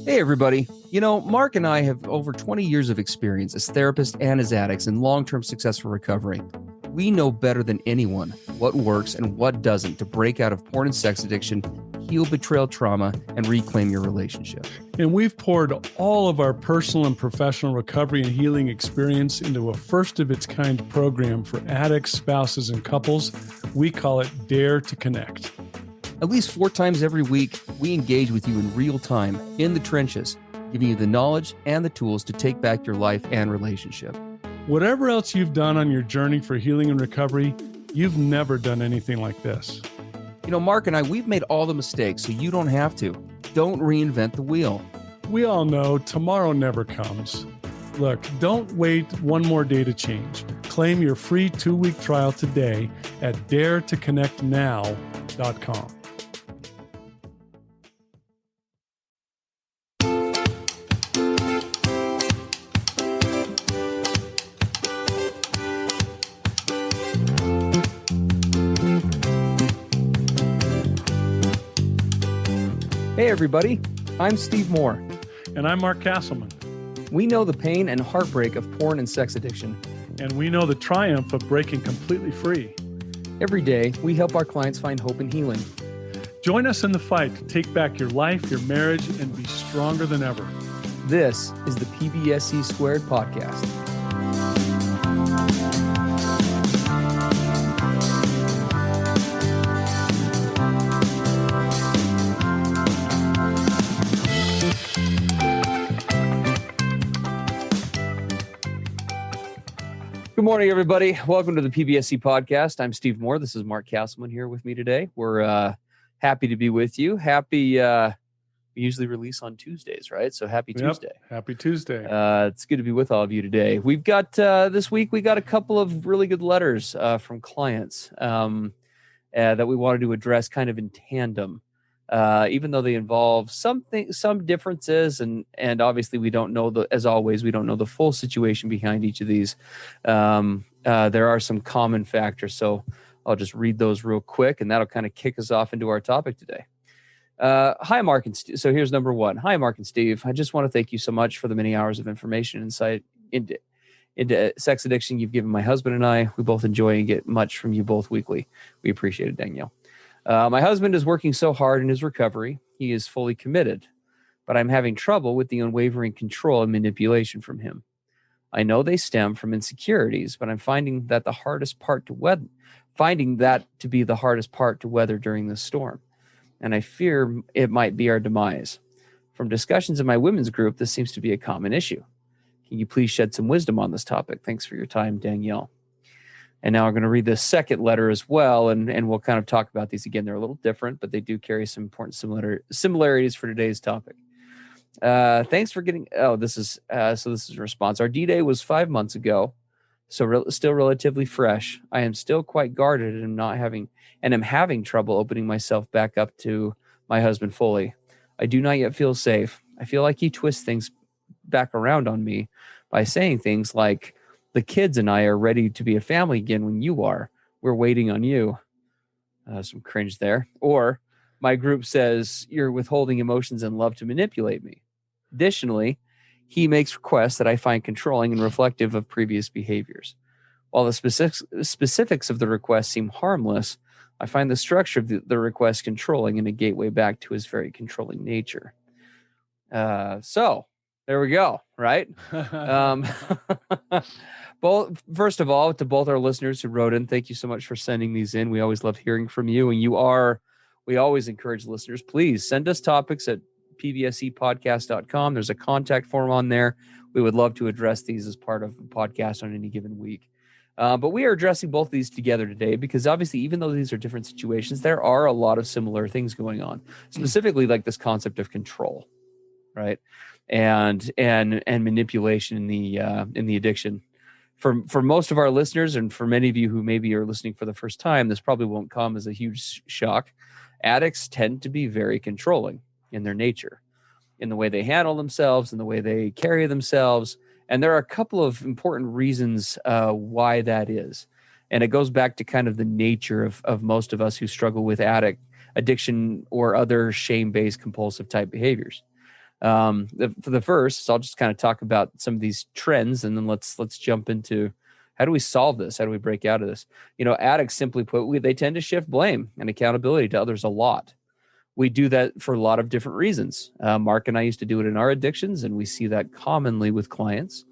Hey, everybody. Mark and I have over 20 years of experience as therapists and as addicts in long-term successful recovery. We know better than anyone what works and what doesn't to break out of porn and sex addiction, heal betrayal trauma, and reclaim your relationship. And we've poured all of our personal and professional recovery and healing experience into a first-of-its-kind program for addicts, spouses, and couples. We call it Dare to Connect. At least 4 times every week, we engage with you in real time, in the trenches, giving you the knowledge and the tools to take back your life and relationship. Whatever else you've done on your journey for healing and recovery, you've never done anything like this. Mark and I, we've made all the mistakes, so you don't have to. Don't reinvent the wheel. We all know tomorrow never comes. Look, don't wait one more day to change. Claim your free 2-week trial today at daretoconnectnow.com. Hey, everybody. I'm Steve Moore. And I'm Mark Castleman. We know the pain and heartbreak of porn and sex addiction. And we know the triumph of breaking completely free. Every day, we help our clients find hope and healing. Join us in the fight to take back your life, your marriage, and be stronger than ever. This is the PBSE Squared podcast. Good morning, everybody. Welcome to the PBSE podcast. I'm Steve Moore. This is Mark Castleman here with me today. We're happy to be with you. We usually release on Tuesdays, right? So happy Tuesday. Happy Tuesday. It's good to be with all of you today. We've got this week, we got a couple of really good letters from clients that we wanted to address kind of in tandem. Even though they involve some differences, and obviously we don't know as always, we don't know the full situation behind each of these. There are some common factors. So I'll just read those real quick, and that'll kind of kick us off into our topic today. Hi, Mark and Steve. So here's number 1. Hi, Mark and Steve. I just want to thank you so much for the many hours of information and insight into sex addiction you've given my husband and I. We both enjoy and get much from you both weekly. We appreciate it, Danielle. My husband is working so hard in his recovery. He is fully committed, but I'm having trouble with the unwavering control and manipulation from him. I know they stem from insecurities, but I'm finding that to be the hardest part to weather during this storm. And I fear it might be our demise. From discussions in my women's group, this seems to be a common issue. Can you please shed some wisdom on this topic? Thanks for your time, Danielle. And now I'm going to read the second letter as well, and we'll kind of talk about these again. They're a little different, but they do carry some important similarities for today's topic. Thanks for getting. This is a response. Our D-Day was 5 months ago, so still relatively fresh. I am still quite guarded and am having trouble opening myself back up to my husband fully. I do not yet feel safe. I feel like he twists things back around on me by saying things like, "The kids and I are ready to be a family again when you are. We're waiting on you." Some cringe there. Or my group says, "You're withholding emotions and love to manipulate me." Additionally, he makes requests that I find controlling and reflective of previous behaviors. While the specifics of the request seem harmless, I find the structure of the request controlling and a gateway back to his very controlling nature. So there we go, right? First of all, to both our listeners who wrote in, thank you so much for sending these in. We always love hearing from you, and we always encourage listeners, please send us topics at pbsepodcast.com. There's a contact form on there. We would love to address these as part of the podcast on any given week. But we are addressing both of these together today because obviously, even though these are different situations, there are a lot of similar things going on, specifically like this concept of control, right? And manipulation in the addiction. For most of our listeners, and for many of you who maybe are listening for the first time, this probably won't come as a huge shock. Addicts tend to be very controlling in their nature, in the way they handle themselves, in the way they carry themselves. And there are a couple of important reasons why that is. And it goes back to kind of the nature of most of us who struggle with addiction or other shame-based compulsive type behaviors. For the first, so I'll just kind of talk about some of these trends, and then let's jump into how do we solve this? How do we break out of this? Addicts, simply put, they tend to shift blame and accountability to others a lot. We do that for a lot of different reasons. Mark and I used to do it in our addictions, and we see that commonly with clients.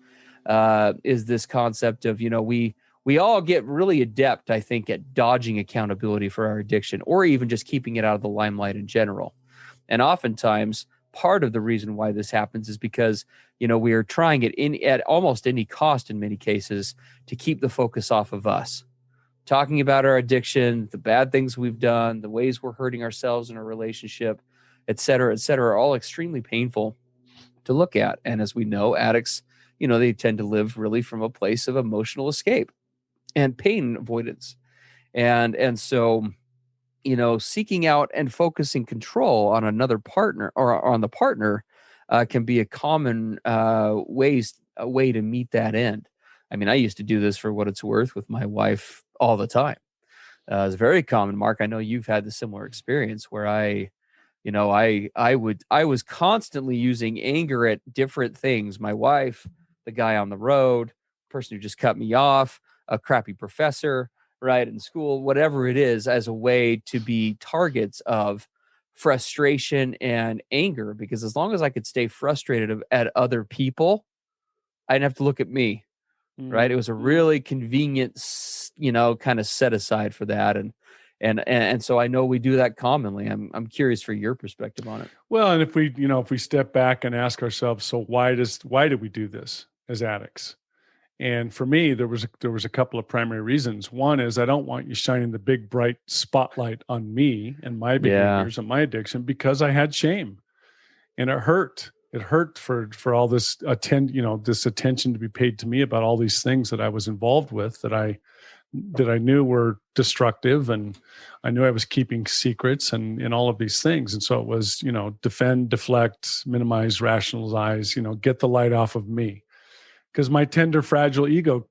Is this concept of, we all get really adept, I think, at dodging accountability for our addiction, or even just keeping it out of the limelight in general. And oftentimes, part of the reason why this happens is because, we are trying it at almost any cost in many cases to keep the focus off of us. Talking about our addiction, the bad things we've done, the ways we're hurting ourselves in our relationship, et cetera, are all extremely painful to look at. And as we know, addicts, they tend to live really from a place of emotional escape and pain avoidance. And so, seeking out and focusing control on another partner or on the partner can be a common way to meet that end. I mean, I used to do this, for what it's worth, with my wife all the time. It's very common. Mark, I know you've had the similar experience where I was constantly using anger at different things. My wife, the guy on the road, person who just cut me off, a crappy professor, right, in school, whatever it is, as a way to be targets of frustration and anger. Because as long as I could stay frustrated at other people, I didn't have to look at me. Right. It was a really convenient, kind of set aside for that. And so I know we do that commonly. I'm curious for your perspective on it. Well, and if we step back and ask ourselves, so why do we do this as addicts? And for me, there was a couple of primary reasons. One is I don't want you shining the big bright spotlight on me and my behaviors and my addiction, because I had shame, and it hurt. It hurt for all this this attention to be paid to me about all these things that I was involved with that I knew were destructive, and I knew I was keeping secrets and all of these things. And so it was, defend, deflect, minimize, rationalize, get the light off of me, because my tender, fragile ego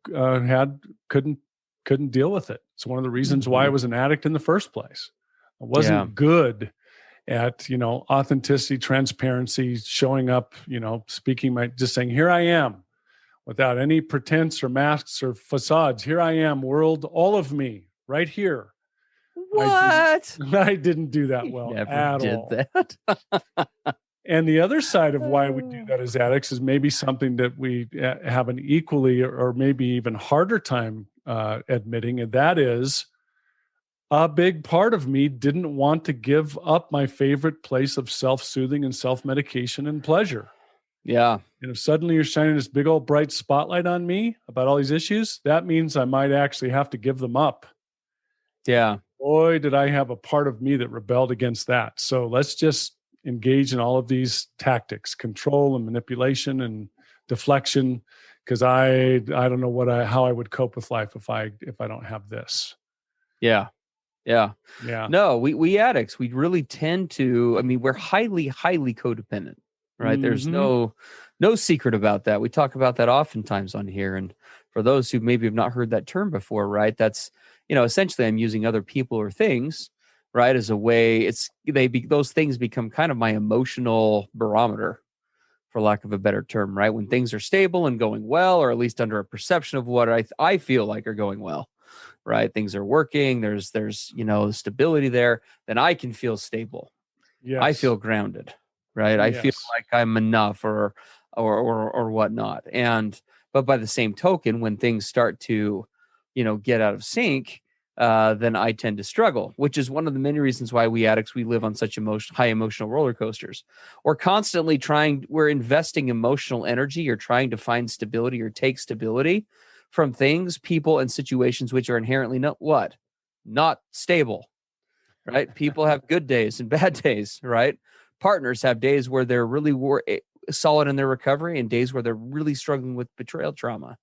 couldn't deal with it. It's one of the reasons why I was an addict in the first place. I wasn't good at, authenticity, transparency, showing up, speaking just saying, here I am, without any pretense or masks or facades. Here I am, world, all of me, right here. What? I didn't do that well at all. That. And the other side of why we do that as addicts is maybe something that we have an equally or maybe even harder time admitting, and that is, a big part of me didn't want to give up my favorite place of self-soothing and self-medication and pleasure. Yeah. And if suddenly you're shining this big old bright spotlight on me about all these issues, that means I might actually have to give them up. Yeah. Boy, did I have a part of me that rebelled against that. So let's just engage in all of these tactics, control and manipulation and deflection, because I don't know how I would cope with life if I don't have this. Yeah. No, we addicts, we really tend to, we're highly, highly codependent, right? Mm-hmm. There's no secret about that. We talk about that oftentimes on here. And for those who maybe have not heard that term before, right? That's, essentially I'm using other people or things, right, as a way, those things become kind of my emotional barometer, for lack of a better term, right? When things are stable and going well, or at least under a perception of what I feel like are going well, right? Things are working. There's stability there. Then I can feel stable. Yes. I feel grounded, right? Yes. I feel like I'm enough or whatnot. But by the same token, when things start to, get out of sync, then I tend to struggle, which is one of the many reasons why we addicts, we live on such high emotional roller coasters. We're constantly we're investing emotional energy or trying to find stability or take stability from things, people, and situations which are inherently not stable, right? People have good days and bad days, right? Partners have days where they're really solid in their recovery and days where they're really struggling with betrayal trauma.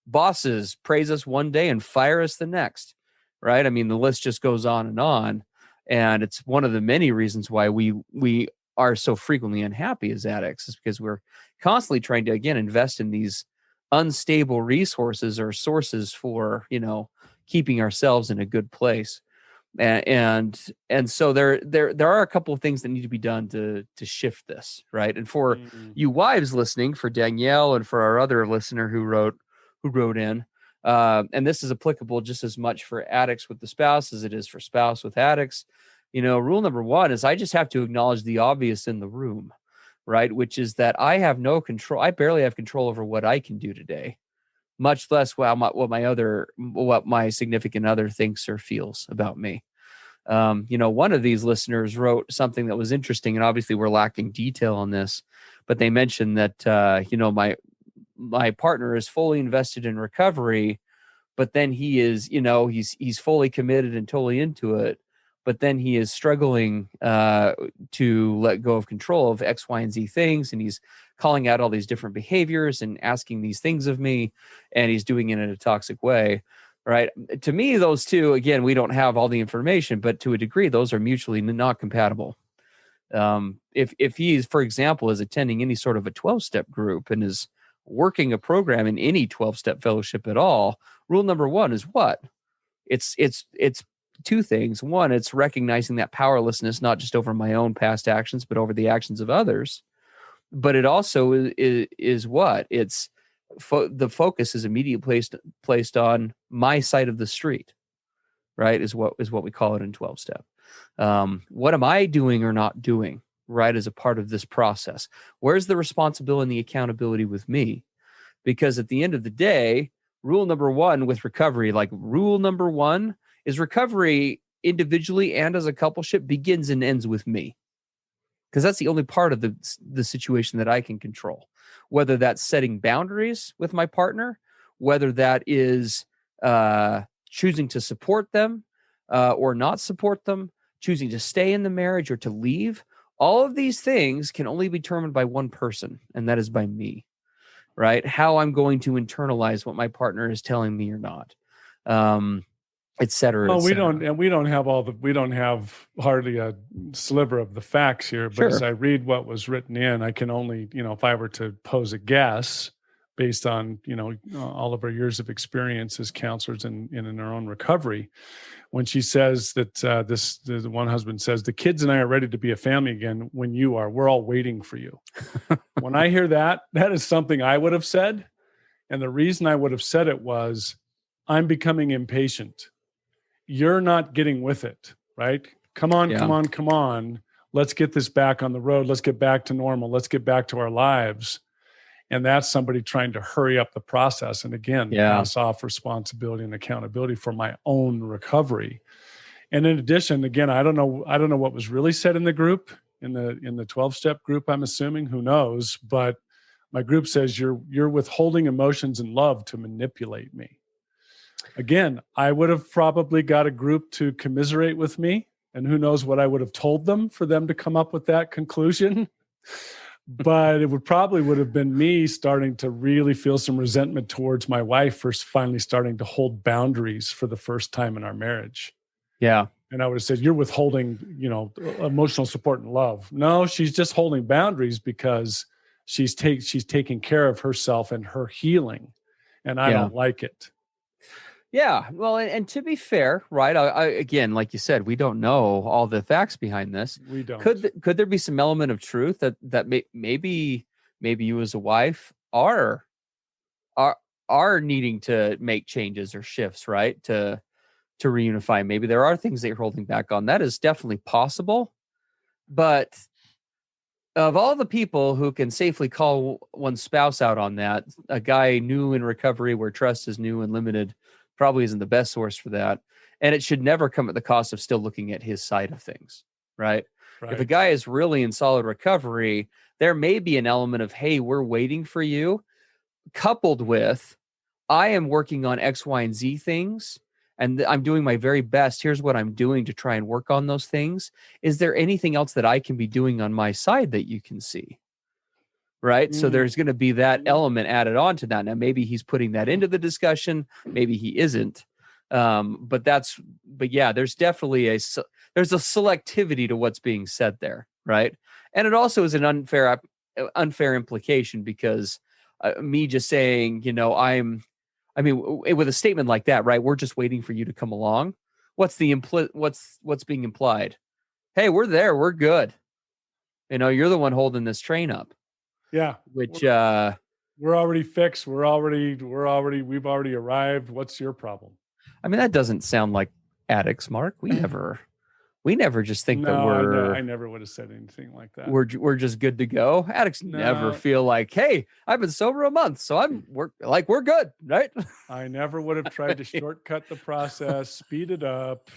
Bosses praise us one day and fire us the next, right? The list just goes on. And it's one of the many reasons why we are so frequently unhappy as addicts, is because we're constantly trying to, again, invest in these unstable resources or sources for, keeping ourselves in a good place. And so there are a couple of things that need to be done to shift this, right? And for you wives listening, for Danielle and for our other listener who wrote in, and this is applicable just as much for addicts with the spouse as it is for spouse with addicts. Rule number one is I just have to acknowledge the obvious in the room, right? Which is that I have no control. I barely have control over what I can do today, much less what my significant other thinks or feels about me. One of these listeners wrote something that was interesting, and obviously we're lacking detail on this, but they mentioned that my partner is fully invested in recovery, but then he is, he's fully committed and totally into it, but then he is struggling to let go of control of X, Y, and Z things, and he's calling out all these different behaviors and asking these things of me, and he's doing it in a toxic way. Right. To me, those two, again, we don't have all the information, but to a degree, those are mutually not compatible. If he, for example, is attending any sort of a 12-step group and is working a program in any 12-step fellowship at all, rule number one is what? It's two things. One, it's recognizing that powerlessness, not just over my own past actions, but over the actions of others. But it also is what? It's the focus is immediately placed on my side of the street, right? Is what we call it in 12-step. What am I doing or not doing, right, as a part of this process? Where's the responsibility and the accountability with me? Because at the end of the day, rule number one with recovery, is recovery individually and as a coupleship begins and ends with me. Because that's the only part of the situation that I can control, whether that's setting boundaries with my partner, whether that is choosing to support them or not support them, choosing to stay in the marriage or to leave. All of these things can only be determined by one person, and that is by me, right? How I'm going to internalize what my partner is telling me or not. Et cetera. Well, we don't have hardly a sliver of the facts here, but Sure. As I read what was written in, I can only, if I were to pose a guess based on, all of our years of experience as counselors and in our own recovery, when she says that the one husband says, the kids and I are ready to be a family again when you are, we're all waiting for you. When I hear that is something I would have said. And the reason I would have said it was, I'm becoming impatient. You're not getting with it, right? Come on. Let's get this back on the road. Let's get back to normal. Let's get back to our lives. And that's somebody trying to hurry up the process. And again, pass off responsibility and accountability for my own recovery. And in addition, again, I don't know what was really said in the group, in the 12-step group, I'm assuming, who knows, but my group says you're withholding emotions and love to manipulate me. Again, I would have probably got a group to commiserate with me, and who knows what I would have told them for them to come up with that conclusion. But it would have been me starting to really feel some resentment towards my wife for finally starting to hold boundaries for the first time in our marriage. Yeah. And I would have said, you're withholding, emotional support and love. No, she's just holding boundaries because she's taking care of herself and her healing. And I don't like it. Yeah, well, and to be fair, right? I again, like you said, we don't know all the facts behind this. We don't. Could there be some element of truth that maybe you as a wife are needing to make changes or shifts, right? To reunify. Maybe there are things that you're holding back on. That is definitely possible. But of all the people who can safely call one's spouse out on that, a guy new in recovery where trust is new and limited probably isn't the best source for that. And it should never come at the cost of still looking at his side of things, right? If a guy is really in solid recovery, there may be an element of, hey, we're waiting for you, coupled with, I am working on X, Y, and Z things, and I'm doing my very best. Here's what I'm doing to try and work on those things. Is there anything else that I can be doing on my side that you can see? Right. So there's going to be that element added on to that. Now, maybe he's putting that into the discussion. Maybe he isn't. But yeah, there's definitely there's a selectivity to what's being said there. Right. And it also is an unfair implication because me just saying, with a statement like that, right, we're just waiting for you to come along. what's being implied? Hey, we're there. We're good. You're the one holding this train up. Yeah. Which we're already fixed. We've already arrived. What's your problem? I mean, that doesn't sound like addicts, Mark. We never just think that I never would have said anything like that. We're just good to go. Addicts never feel like, hey, I've been sober a month, so we're good, right? I never would have tried to shortcut the process, speed it up,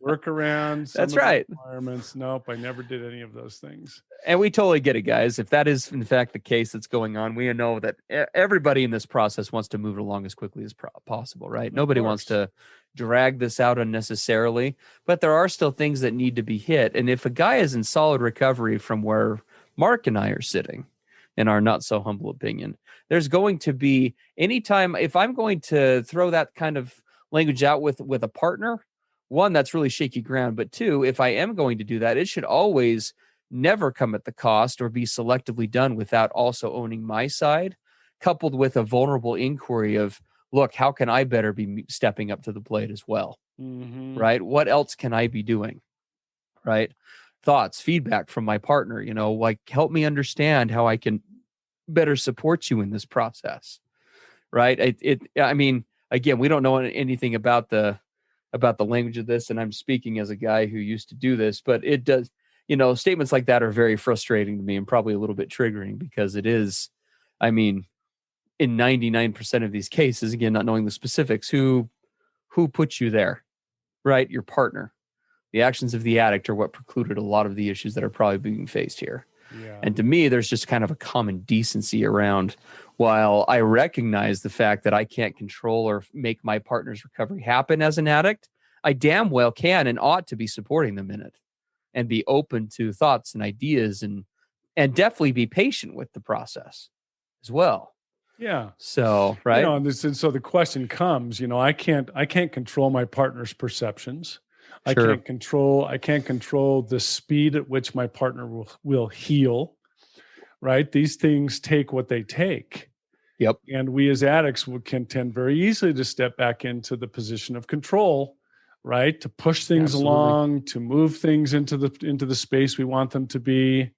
work around some That's right. requirements. Nope, I never did any of those things. And we totally get it, guys. If that is in fact the case that's going on, we know that everybody in this process wants to move it along as quickly as possible, right? Nobody wants to drag this out unnecessarily, but there are still things that need to be hit. And if a guy is in solid recovery from where Mark and I are sitting, in our not so humble opinion, there's going to be anytime, if I'm going to throw that kind of language out with a partner, one, that's really shaky ground. But two, if I am going to do that, it should always never come at the cost or be selectively done without also owning my side, coupled with a vulnerable inquiry of, look, how can I better be stepping up to the plate as well? Mm-hmm. Right? What else can I be doing? Right? Thoughts, feedback from my partner, like help me understand how I can better support you in this process. Right? I mean, again, we don't know anything about the language of this, and I'm speaking as a guy who used to do this, but it does, statements like that are very frustrating to me and probably a little bit triggering, because it is, I mean, in 99% of these cases, again, not knowing the specifics, who put you there, right? Your partner. The actions of the addict are what precluded a lot of the issues that are probably being faced here. Yeah. And to me, there's just kind of a common decency around, while I recognize the fact that I can't control or make my partner's recovery happen as an addict, I damn well can and ought to be supporting them in it and be open to thoughts and ideas and definitely be patient with the process as well. Yeah. So, right. And so the question comes, I can't control my partner's perceptions. Sure. I can't control the speed at which my partner will heal, right? These things take what they take. Yep. And we as addicts can tend very easily to step back into the position of control, right? To push things along, to move things into the space we want them to be.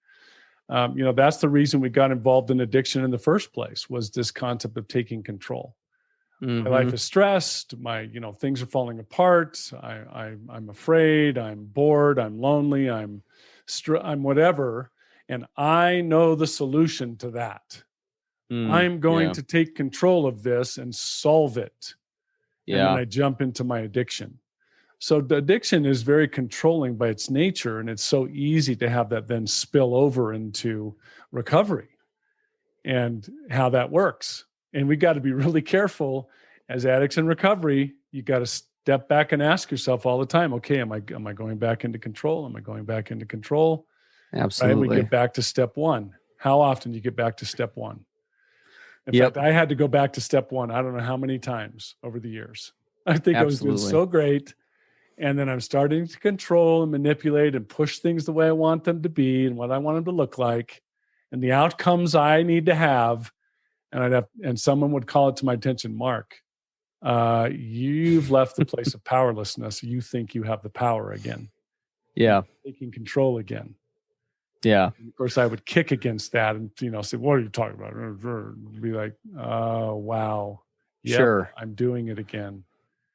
That's the reason we got involved in addiction in the first place, was this concept of taking control. Mm-hmm. My life is stressed. Things are falling apart. I'm afraid. I'm bored. I'm lonely. I'm whatever. And I know the solution to that. I'm going to take control of this and solve it. Yeah. And then I jump into my addiction. So the addiction is very controlling by its nature, and it's so easy to have that then spill over into recovery and how that works. And we got to be really careful as addicts in recovery. You got to step back and ask yourself all the time, okay, am I going back into control? Am I going back into control? Absolutely. Right? We get back to step one. How often do you get back to step one? In fact, I had to go back to step one. I don't know how many times over the years. I think I was doing so great. And then I'm starting to control and manipulate and push things the way I want them to be and what I want them to look like, and the outcomes I need to have. And someone would call it to my attention, Mark, you've left the place of powerlessness. You think you have the power again. Yeah. You're taking control again. Yeah. And of course, I would kick against that and, say, what are you talking about? And be like, oh, wow. Yep, sure. I'm doing it again.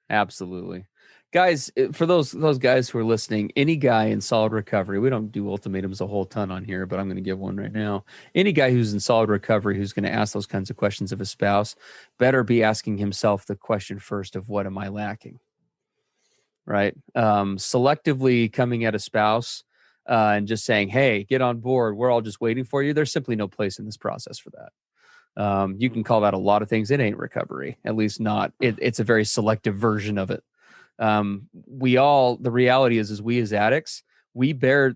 Absolutely. Guys, for those guys who are listening, any guy in solid recovery, we don't do ultimatums a whole ton on here, but I'm going to give one right now. Any guy who's in solid recovery who's going to ask those kinds of questions of a spouse better be asking himself the question first of, what am I lacking? Right? Selectively coming at a spouse and just saying, hey, get on board, we're all just waiting for you. There's simply no place in this process for that. You can call that a lot of things. It ain't recovery, at least not. It's a very selective version of it. The reality is we as addicts, we bear,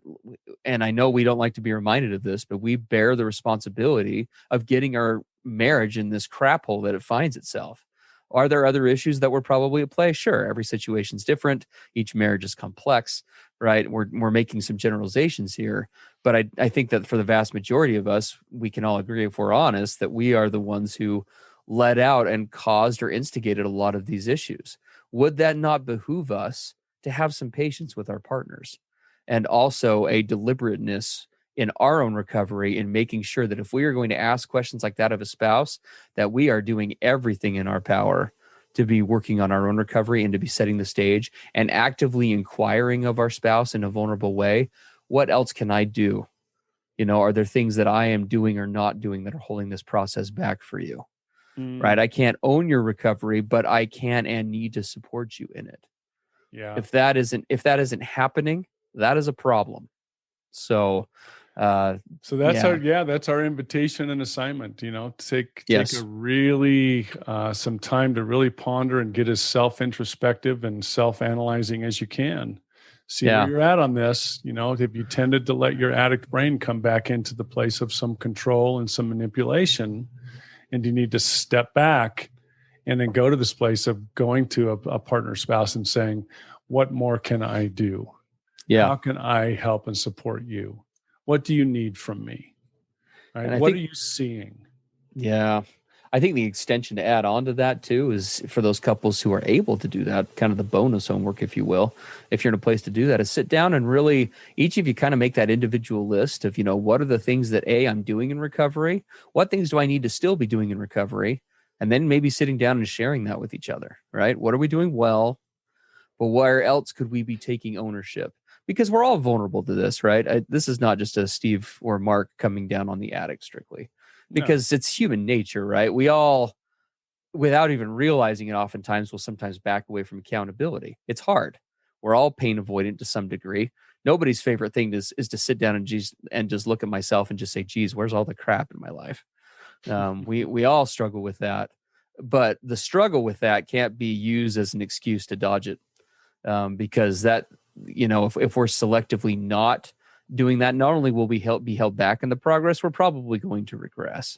and I know we don't like to be reminded of this, but we bear the responsibility of getting our marriage in this crap hole that it finds itself. Are there other issues that were probably at play? Sure. Every situation's different. Each marriage is complex, right? We're making some generalizations here, but I think that for the vast majority of us, we can all agree, if we're honest, that we are the ones who let out and caused or instigated a lot of these issues. Would that not behoove us to have some patience with our partners, and also a deliberateness in our own recovery in making sure that if we are going to ask questions like that of a spouse, that we are doing everything in our power to be working on our own recovery and to be setting the stage and actively inquiring of our spouse in a vulnerable way. What else can I do? Are there things that I am doing or not doing that are holding this process back for you? Right? I can't own your recovery, but I can and need to support you in it. Yeah. If that isn't happening, that is a problem. So that's our invitation and assignment, take a really some time to really ponder and get as self-introspective and self-analyzing as you can. See where you're at on this. Have you tended to let your addict brain come back into the place of some control and some manipulation? And you need to step back and then go to this place of going to a partner spouse and saying, what more can I do? Yeah. How can I help and support you? What do you need from me? Right? What are you seeing? Yeah. I think the extension to add on to that too is for those couples who are able to do that, kind of the bonus homework, if you will, if you're in a place to do that, is sit down and really each of you kind of make that individual list of, what are the things that I'm doing in recovery? What things do I need to still be doing in recovery? And then maybe sitting down and sharing that with each other, right? What are we doing well? But where else could we be taking ownership? Because we're all vulnerable to this, right? This is not just a Steve or Mark coming down on the addict strictly. Because it's human nature, right? We all, without even realizing it, oftentimes will sometimes back away from accountability. It's hard. We're all pain avoidant to some degree. Nobody's favorite thing is to sit down and just look at myself and just say, geez, where's all the crap in my life? We all struggle with that. But the struggle with that can't be used as an excuse to dodge it. Because that, if we're selectively not doing that, not only will we be held back in the progress, we're probably going to regress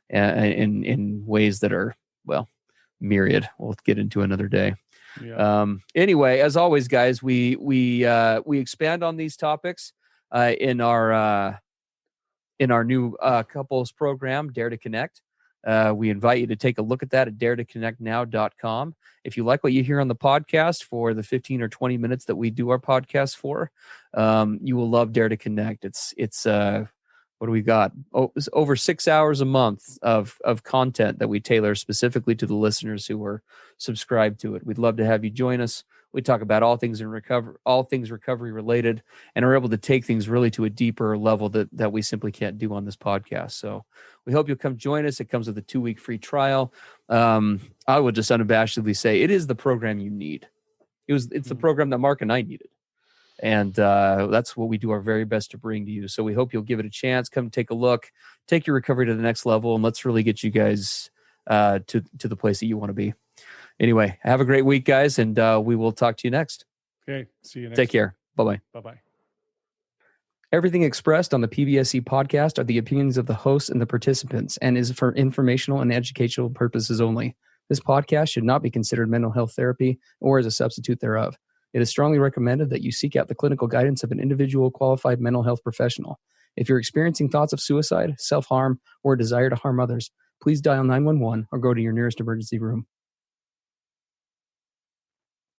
in ways that are, myriad. We'll get into another day. Yeah. Anyway, as always, guys, we expand on these topics in our new couples program, Dare to Connect. We invite you to take a look at that at daretoconnectnow.com. If you like what you hear on the podcast for the 15 or 20 minutes that we do our podcast for, you will love Dare to Connect. It's what do we got? It's over 6 hours a month of content that we tailor specifically to the listeners who are subscribed to it. We'd love to have you join us. We talk about all things recovery related, and are able to take things really to a deeper level that we simply can't do on this podcast. So we hope you'll come join us. It comes with a 2-week free trial. I would just unabashedly say it is the program you need. It's the program that Mark and I needed. And that's what we do our very best to bring to you. So we hope you'll give it a chance. Come take a look, take your recovery to the next level, and let's really get you guys to the place that you want to be. Anyway, have a great week, guys, and we will talk to you next. Okay, see you next Take care. Bye-bye. Bye-bye. Everything expressed on the PBSE podcast are the opinions of the hosts and the participants and is for informational and educational purposes only. This podcast should not be considered mental health therapy or as a substitute thereof. It is strongly recommended that you seek out the clinical guidance of an individual qualified mental health professional. If you're experiencing thoughts of suicide, self-harm, or a desire to harm others, please dial 911 or go to your nearest emergency room.